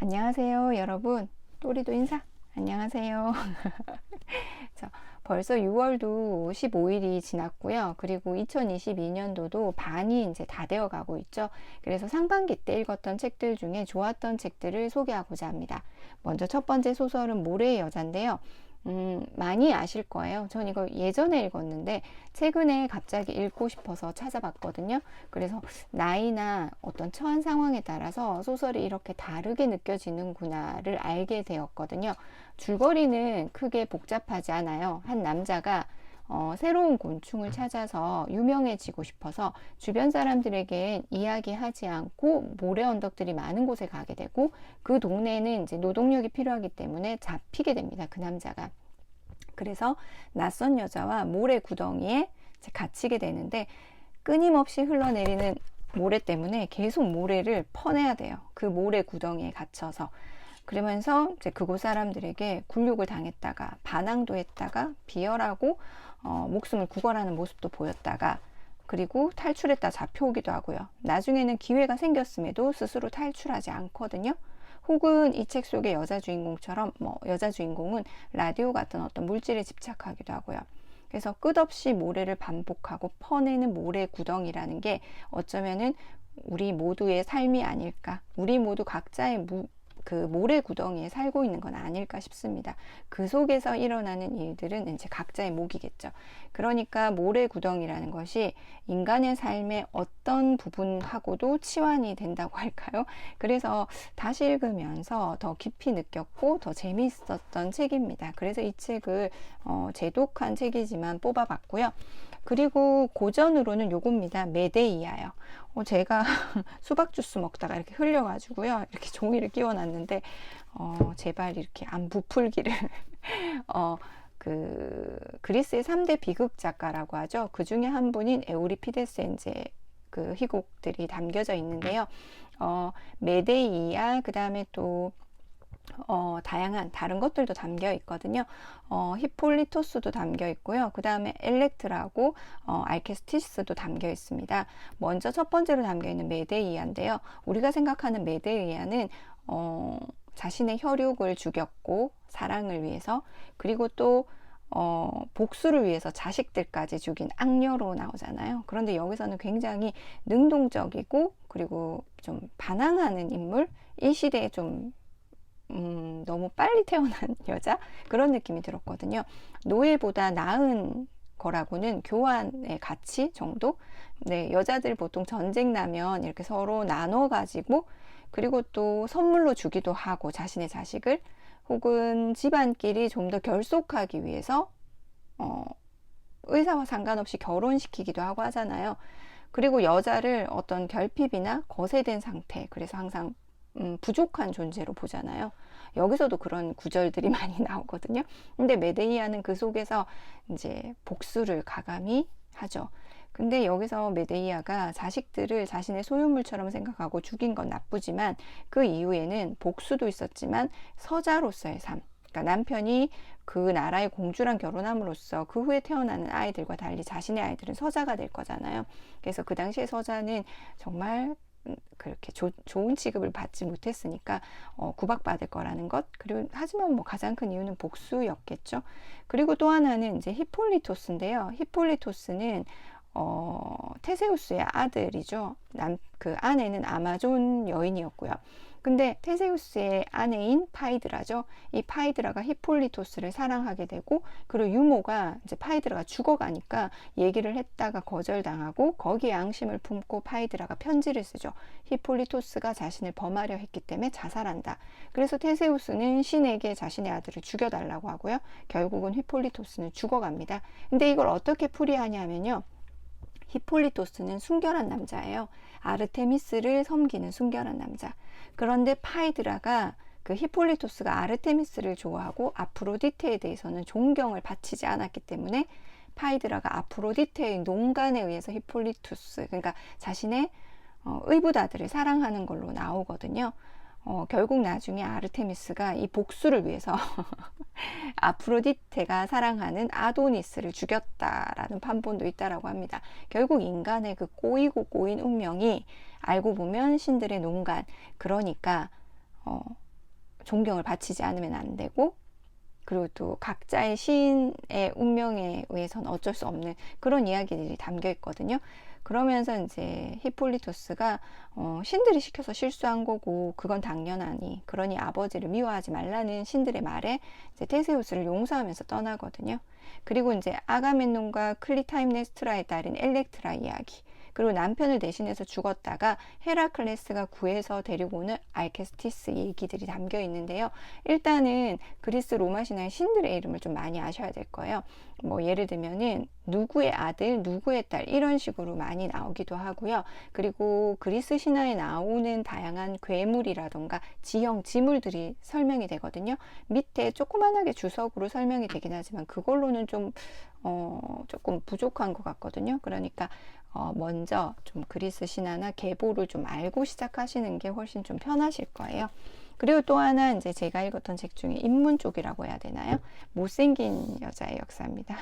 안녕하세요, 여러분. 또리도 인사. 안녕하세요. 벌써 6월도 15일이 지났고요. 그리고 2022년도도 반이 이제 다 되어 가고 있죠. 그래서 상반기 때 읽었던 책들 중에 좋았던 책들을 소개하고자 합니다. 먼저 첫 번째 소설은 모래의 여자인데요. 많이 아실 거예요. 전 이거 예전에 읽었는데 최근에 갑자기 읽고 싶어서 찾아봤거든요. 그래서 나이나 어떤 처한 상황에 따라서 소설이 이렇게 다르게 느껴지는구나를 알게 되었거든요. 줄거리는 크게 복잡하지 않아요. 한 남자가 새로운 곤충을 찾아서 유명해지고 싶어서 주변 사람들에게 이야기하지 않고 모래 언덕들이 많은 곳에 가게 되고, 그 동네에는 이제 노동력이 필요하기 때문에 잡히게 됩니다. 그 남자가. 그래서 낯선 여자와 모래 구덩이에 이제 갇히게 되는데, 끊임없이 흘러내리는 모래 때문에 계속 모래를 퍼내야 돼요. 그 모래 구덩이에 갇혀서. 그러면서 이제 그곳 사람들에게 굴욕을 당했다가 반항도 했다가 비열하고 목숨을 구걸하는 모습도 보였다가, 그리고 탈출했다 잡혀오기도 하고요. 나중에는 기회가 생겼음에도 스스로 탈출하지 않거든요. 혹은 이 책 속의 여자 주인공처럼 여자 주인공은 라디오 같은 어떤 물질에 집착하기도 하고요. 그래서 끝없이 모래를 반복하고 퍼내는 모래 구덩이라는 게 어쩌면은 우리 모두의 삶이 아닐까. 우리 모두 각자의 그 모래 구덩이에 살고 있는 건 아닐까 싶습니다. 그 속에서 일어나는 일들은 이제 각자의 몫이겠죠. 그러니까 모래 구덩이라는 것이 인간의 삶의 어떤 부분하고도 치환이 된다고 할까요? 그래서 다시 읽으면서 더 깊이 느꼈고 더 재미있었던 책입니다. 그래서 이 책을 제독한 책이지만 뽑아봤고요. 그리고 고전으로는 요겁니다. 메데이아요. 제가 수박 주스 먹다가 이렇게 흘려가지고요. 이렇게 종이를 끼워놨는데, 제발 이렇게 안 부풀기를. 그리스의 3대 비극 작가라고 하죠. 그 중에 한 분인 에우리피데스의 이제 그 희곡들이 담겨져 있는데요. 메데이아, 그 다음에 또 다양한 다른 것들도 담겨 있거든요. 히폴리토스도 담겨 있고요. 그 다음에 엘렉트라고 알케스티스도 담겨 있습니다. 먼저 첫 번째로 담겨 있는 메데이아인데요. 우리가 생각하는 메데이아는 자신의 혈육을 죽였고 사랑을 위해서, 그리고 또 복수를 위해서 자식들까지 죽인 악녀로 나오잖아요. 그런데 여기서는 굉장히 능동적이고 그리고 좀 반항하는 인물, 이 시대에 좀 너무 빨리 태어난 여자, 그런 느낌이 들었거든요. 노예보다 나은 거라고는 교환의 가치 정도? 네, 여자들 보통 전쟁 나면 이렇게 서로 나눠 가지고, 그리고 또 선물로 주기도 하고 자신의 자식을, 혹은 집안끼리 좀 더 결속하기 위해서 의사와 상관없이 결혼시키기도 하고 하잖아요. 그리고 여자를 어떤 결핍이나 거세된 상태, 그래서 항상 부족한 존재로 보잖아요. 여기서도 그런 구절들이 많이 나오거든요. 근데 메데이아는 그 속에서 이제 복수를 가감히 하죠. 근데 여기서 메데이아가 자식들을 자신의 소유물처럼 생각하고 죽인 건 나쁘지만, 그 이후에는 복수도 있었지만 서자로서의 삶, 그러니까 남편이 그 나라의 공주랑 결혼함으로써 그 후에 태어나는 아이들과 달리 자신의 아이들은 서자가 될 거잖아요. 그래서 그 당시에 서자는 정말 그렇게 좋은 취급을 받지 못했으니까 구박받을 거라는 것. 그리고 하지만 가장 큰 이유는 복수였겠죠. 그리고 또 하나는 이제 히폴리토스인데요. 히폴리토스는 테세우스의 아들이죠. 그 아내는 아마존 여인이었고요. 근데 테세우스의 아내인 파이드라죠. 이 파이드라가 히폴리토스를 사랑하게 되고, 그리고 유모가 이제 파이드라가 죽어가니까 얘기를 했다가 거절당하고 거기에 앙심을 품고 파이드라가 편지를 쓰죠. 히폴리토스가 자신을 범하려 했기 때문에 자살한다. 그래서 테세우스는 신에게 자신의 아들을 죽여달라고 하고요. 결국은 히폴리토스는 죽어갑니다. 근데 이걸 어떻게 풀이하냐면요. 히폴리토스는 순결한 남자예요. 아르테미스를 섬기는 순결한 남자. 그런데 파이드라가 그 히폴리토스가 아르테미스를 좋아하고 아프로디테에 대해서는 존경을 바치지 않았기 때문에 파이드라가 아프로디테의 농간에 의해서 히폴리토스, 그러니까 자신의 의붓아들을 사랑하는 걸로 나오거든요. 결국 나중에 아르테미스가 이 복수를 위해서 아프로디테가 사랑하는 아도니스를 죽였다라는 판본도 있다라고 합니다. 결국 인간의 그 꼬이고 꼬인 운명이 알고 보면 신들의 농간, 그러니까 존경을 바치지 않으면 안 되고, 그리고 또 각자의 시인의 운명에 의해서는 어쩔 수 없는 그런 이야기들이 담겨 있거든요. 그러면서 이제 히폴리토스가 신들이 시켜서 실수한 거고 그건 당연하니, 그러니 아버지를 미워하지 말라는 신들의 말에 이제 테세우스를 용서하면서 떠나거든요. 그리고 이제 아가멤논과 클리타임네스트라의 딸인 엘렉트라 이야기, 그리고 남편을 대신해서 죽었다가 헤라클레스가 구해서 데리고 오는 알케스티스 얘기들이 담겨 있는데요. 일단은 그리스 로마 신화의 신들의 이름을 좀 많이 아셔야 될 거예요. 뭐 예를 들면은 누구의 아들, 누구의 딸 이런 식으로 많이 나오기도 하고요. 그리고 그리스 신화에 나오는 다양한 괴물이라던가 지형, 지물들이 설명이 되거든요. 밑에 조그만하게 주석으로 설명이 되긴 하지만 그걸로는 좀 조금 부족한 것 같거든요. 그러니까 먼저 좀 그리스 신화나 계보를 좀 알고 시작하시는 게 훨씬 좀 편하실 거예요. 그리고 또 하나 이제 제가 읽었던 책 중에 인문 쪽이라고 해야 되나요? 못생긴 여자의 역사입니다.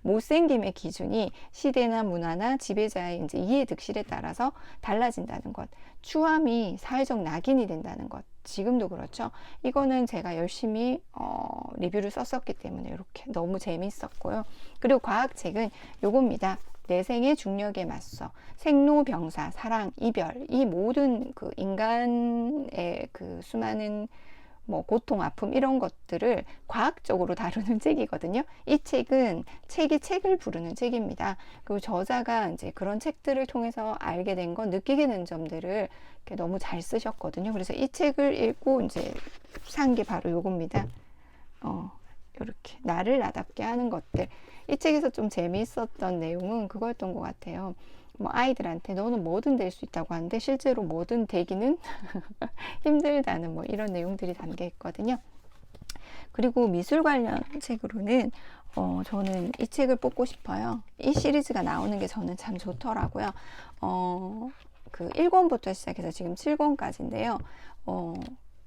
못생김의 기준이 시대나 문화나 지배자의 이제 이해 득실에 따라서 달라진다는 것, 추함이 사회적 낙인이 된다는 것, 지금도 그렇죠. 이거는 제가 열심히 리뷰를 썼었기 때문에 이렇게 너무 재밌었고요. 그리고 과학책은 요겁니다. 내 생의 중력에 맞서 생로병사, 사랑, 이별, 이 모든 그 인간의 그 수많은 뭐 고통, 아픔 이런 것들을 과학적으로 다루는 책이거든요. 이 책은 책을 부르는 책입니다. 그리고 저자가 이제 그런 책들을 통해서 알게 된 건, 느끼게 된 점들을 너무 잘 쓰셨거든요. 그래서 이 책을 읽고 이제 산 게 바로 요겁니다. 이렇게 나를 나답게 하는 것들. 이 책에서 좀 재미있었던 내용은 그거였던 것 같아요. 뭐 아이들한테 너는 뭐든 될 수 있다고 하는데 실제로 뭐든 되기는 힘들다는 뭐 이런 내용들이 담겨 있거든요. 그리고 미술 관련 책으로는 저는 이 책을 뽑고 싶어요. 이 시리즈가 나오는 게 저는 참 좋더라고요. 그 1권부터 시작해서 지금 7권까지인데요.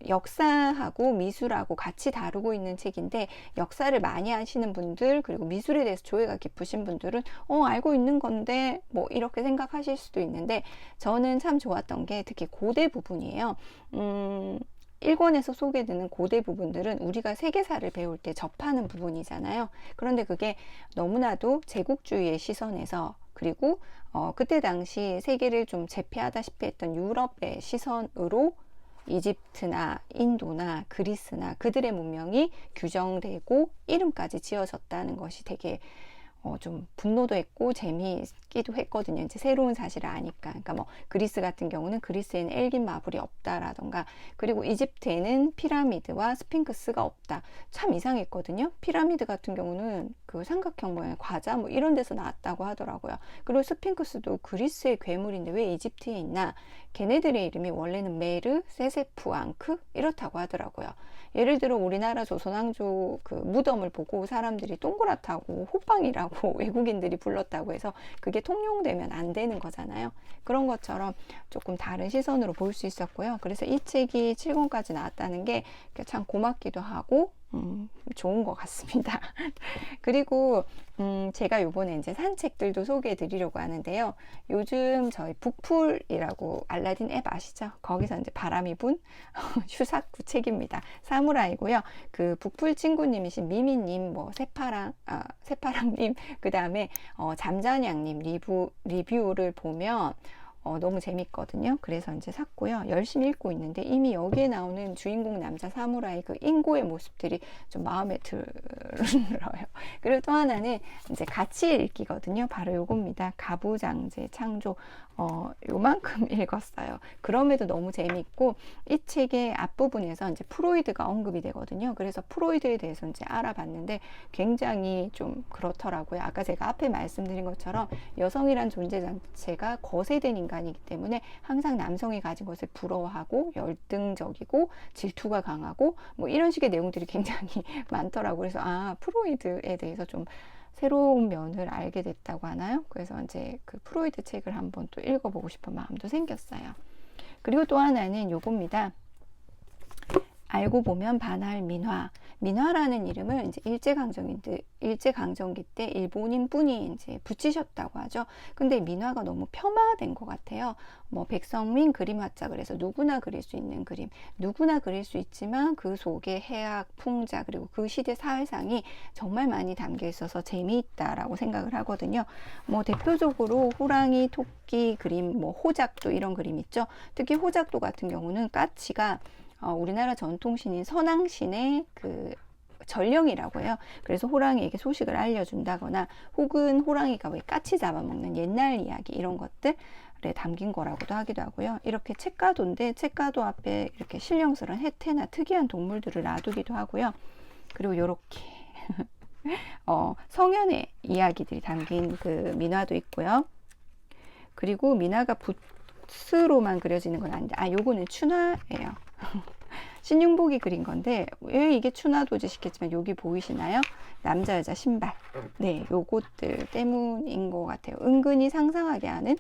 역사하고 미술하고 같이 다루고 있는 책인데, 역사를 많이 아시는 분들, 그리고 미술에 대해서 조예가 깊으신 분들은 알고 있는 건데 뭐 이렇게 생각하실 수도 있는데, 저는 참 좋았던 게 특히 고대 부분이에요. 1권에서 소개되는 고대 부분들은 우리가 세계사를 배울 때 접하는 부분이잖아요. 그런데 그게 너무나도 제국주의의 시선에서, 그리고 그때 당시 세계를 좀 제패하다시피 했던 유럽의 시선으로 이집트나 인도나 그리스나 그들의 문명이 규정되고 이름까지 지어졌다는 것이 되게 좀 분노도 했고 재미있기도 했거든요. 이제 새로운 사실을 아니까. 그러니까 뭐 그리스 같은 경우는 그리스에는 엘긴 마블이 없다라던가, 그리고 이집트에는 피라미드와 스핑크스가 없다. 참 이상했거든요. 피라미드 같은 경우는 그 삼각형 모양의 과자 뭐 이런 데서 나왔다고 하더라고요. 그리고 스핑크스도 그리스의 괴물인데 왜 이집트에 있나? 걔네들의 이름이 원래는 메르, 세세프, 앙크 이렇다고 하더라고요. 예를 들어 우리나라 조선왕조 그 무덤을 보고 사람들이 동그랗다고 호빵이라고 외국인들이 불렀다고 해서 그게 통용되면 안 되는 거잖아요. 그런 것처럼 조금 다른 시선으로 볼 수 있었고요. 그래서 이 책이 7권까지 나왔다는 게 참 고맙기도 하고 좋은 것 같습니다. 그리고 제가 요번에 이제 산 책들도 소개해 드리려고 하는데요. 요즘 저희 북풀이라고 알라딘 앱 아시죠? 거기서 이제 바람이 분 슈사쿠 책입니다. 사무라이고요. 그 북풀 친구님이신 미미님, 뭐 새파랑님, 그 다음에 잠자냥님 리뷰를 보면 너무 재밌거든요. 그래서 이제 샀고요. 열심히 읽고 있는데 이미 여기에 나오는 주인공 남자 사무라이 그 인고의 모습들이 좀 마음에 들어요. 그리고 또 하나는 이제 같이 읽기거든요. 바로 요겁니다. 가부장제 창조. 요만큼 읽었어요. 그럼에도 너무 재밌고, 이 책의 앞부분에서 이제 프로이드가 언급이 되거든요. 그래서 프로이드에 대해서 이제 알아봤는데 굉장히 좀 그렇더라고요. 아까 제가 앞에 말씀드린 것처럼 여성이란 존재 자체가 거세된 인간이기 때문에 항상 남성이 가진 것을 부러워하고 열등적이고 질투가 강하고 뭐 이런 식의 내용들이 굉장히 많더라고요. 그래서 프로이드에 대해서 좀 새로운 면을 알게 됐다고 하나요? 그래서 이제 그 프로이드 책을 한번 또 읽어보고 싶은 마음도 생겼어요. 그리고 또 하나는 요겁니다. 알고 보면 반할 민화. 민화라는 이름을 이제 일제강점기 때 일본인 분이 이제 붙이셨다고 하죠. 근데 민화가 너무 폄하된 것 같아요. 뭐 백성민 그림화자, 그래서 누구나 그릴 수 있는 그림, 누구나 그릴 수 있지만 그 속에 해악, 풍자, 그리고 그 시대 사회상이 정말 많이 담겨 있어서 재미있다라고 생각을 하거든요. 뭐 대표적으로 호랑이, 토끼 그림, 뭐 호작도 이런 그림 있죠. 특히 호작도 같은 경우는 까치가 우리나라 전통신인 선왕신의 그 전령이라고 해요. 그래서 호랑이에게 소식을 알려준다거나 혹은 호랑이가 왜 까치 잡아먹는 옛날 이야기 이런 것들에 담긴 거라고도 하기도 하고요. 이렇게 책가도인데 책가도 앞에 이렇게 신령스러운 해태나 특이한 동물들을 놔두기도 하고요. 그리고 이렇게 성현의 이야기들이 담긴 그 민화도 있고요. 그리고 민화가 붓으로만 그려지는 건 아닌데, 요거는 춘화예요. 신윤복이 그린 건데 왜 이게 춘화도지 싶겠지만 여기 보이시나요? 남자 여자 신발, 네, 요것들 때문인 것 같아요. 은근히 상상하게 하는,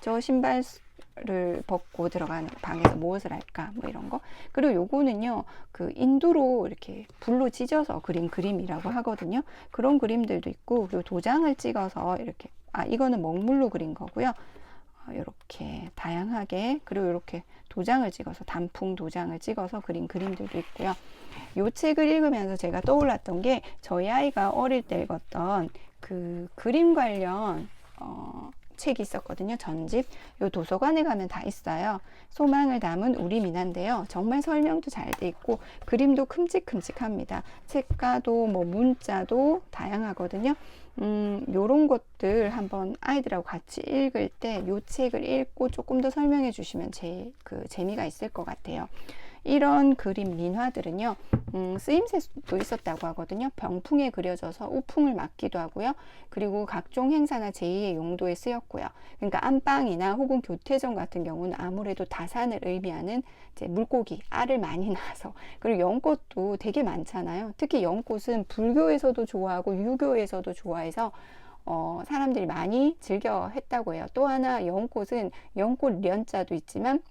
저 신발을 벗고 들어가는 방에서 무엇을 할까, 뭐 이런 거. 그리고 요거는요, 그 인두로 이렇게 불로 찢어서 그린 그림이라고 하거든요. 그런 그림들도 있고, 그리고 도장을 찍어서 이렇게, 이거는 먹물로 그린 거고요. 이렇게 다양하게, 그리고 이렇게 도장을 찍어서, 단풍 도장을 찍어서 그린 그림들도 있고요. 이 책을 읽으면서 제가 떠올랐던 게, 저희 아이가 어릴 때 읽었던 그 그림 관련 책이 있었거든요. 전집. 요 도서관에 가면 다 있어요. 소망을 담은 우리 민화인데요. 정말 설명도 잘 돼 있고 그림도 큼직큼직합니다. 책가도 뭐 문자도 다양하거든요. 요런 것들 한번 아이들하고 같이 읽을 때 요 책을 읽고 조금 더 설명해 주시면 재미가 있을 것 같아요. 이런 그림 민화들은요, 쓰임새도 있었다고 하거든요. 병풍에 그려져서 우풍을 막기도 하고요. 그리고 각종 행사나 제의의 용도에 쓰였고요. 그러니까 안방이나 혹은 교태전 같은 경우는 아무래도 다산을 의미하는 이제 물고기, 알을 많이 낳아서, 그리고 연꽃도 되게 많잖아요. 특히 연꽃은 불교에서도 좋아하고 유교에서도 좋아해서 사람들이 많이 즐겨 했다고 해요. 또 하나, 연꽃은 연꽃 련자도 있지만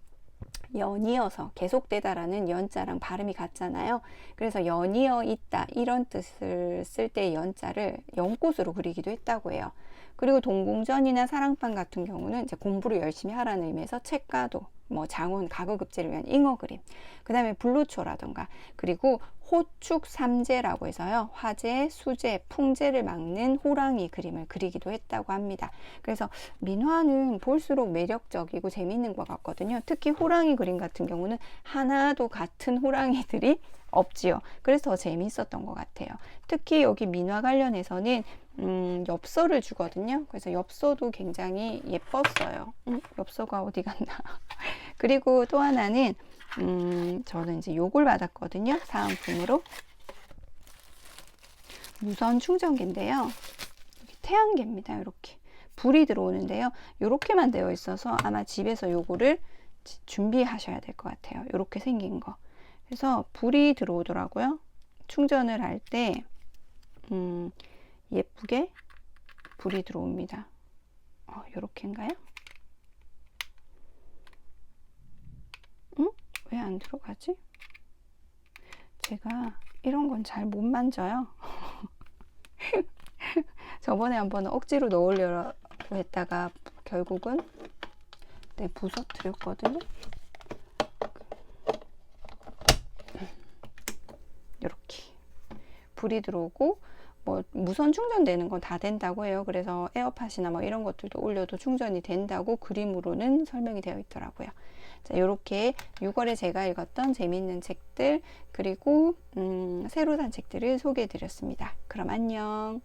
연이어서 계속되다라는 연자랑 발음이 같잖아요. 그래서 연이어 있다 이런 뜻을 쓸 때 연자를 연꽃으로 그리기도 했다고 해요. 그리고 동궁전이나 사랑방 같은 경우는 이제 공부를 열심히 하라는 의미에서 책가도, 뭐 장훈, 가구급제를 위한 잉어 그림, 그 다음에 불로초라던가, 그리고 호축 삼재라고 해서요, 화재, 수재, 풍재를 막는 호랑이 그림을 그리기도 했다고 합니다. 그래서 민화는 볼수록 매력적이고 재미있는 것 같거든요. 특히 호랑이 그림 같은 경우는 하나도 같은 호랑이들이 없지요. 그래서 더 재미있었던 것 같아요. 특히 여기 민화 관련해서는 엽서를 주거든요. 그래서 엽서도 굉장히 예뻤어요. 엽서가 어디 갔나. 그리고 또 하나는 저는 이제 요걸 받았거든요. 사은품으로. 무선 충전기인데요. 태양계입니다. 이렇게 불이 들어오는데요. 이렇게만 되어 있어서 아마 집에서 요거를 준비하셔야 될 것 같아요. 이렇게 생긴 거. 그래서 불이 들어오더라고요. 충전을 할 때 예쁘게 불이 들어옵니다. 요렇게인가요? 왜 안 들어가지? 제가 이런 건 잘 못 만져요. 저번에 한번 억지로 넣으려고 했다가 결국은 부서뜨렸거든요. 이렇게 불이 들어오고, 뭐 무선 충전되는 건 다 된다고 해요. 그래서 에어팟이나 뭐 이런 것들도 올려도 충전이 된다고 그림으로는 설명이 되어 있더라고요. 자, 이렇게 6월에 제가 읽었던 재미있는 책들, 그리고 새로 산 책들을 소개해 드렸습니다. 그럼 안녕.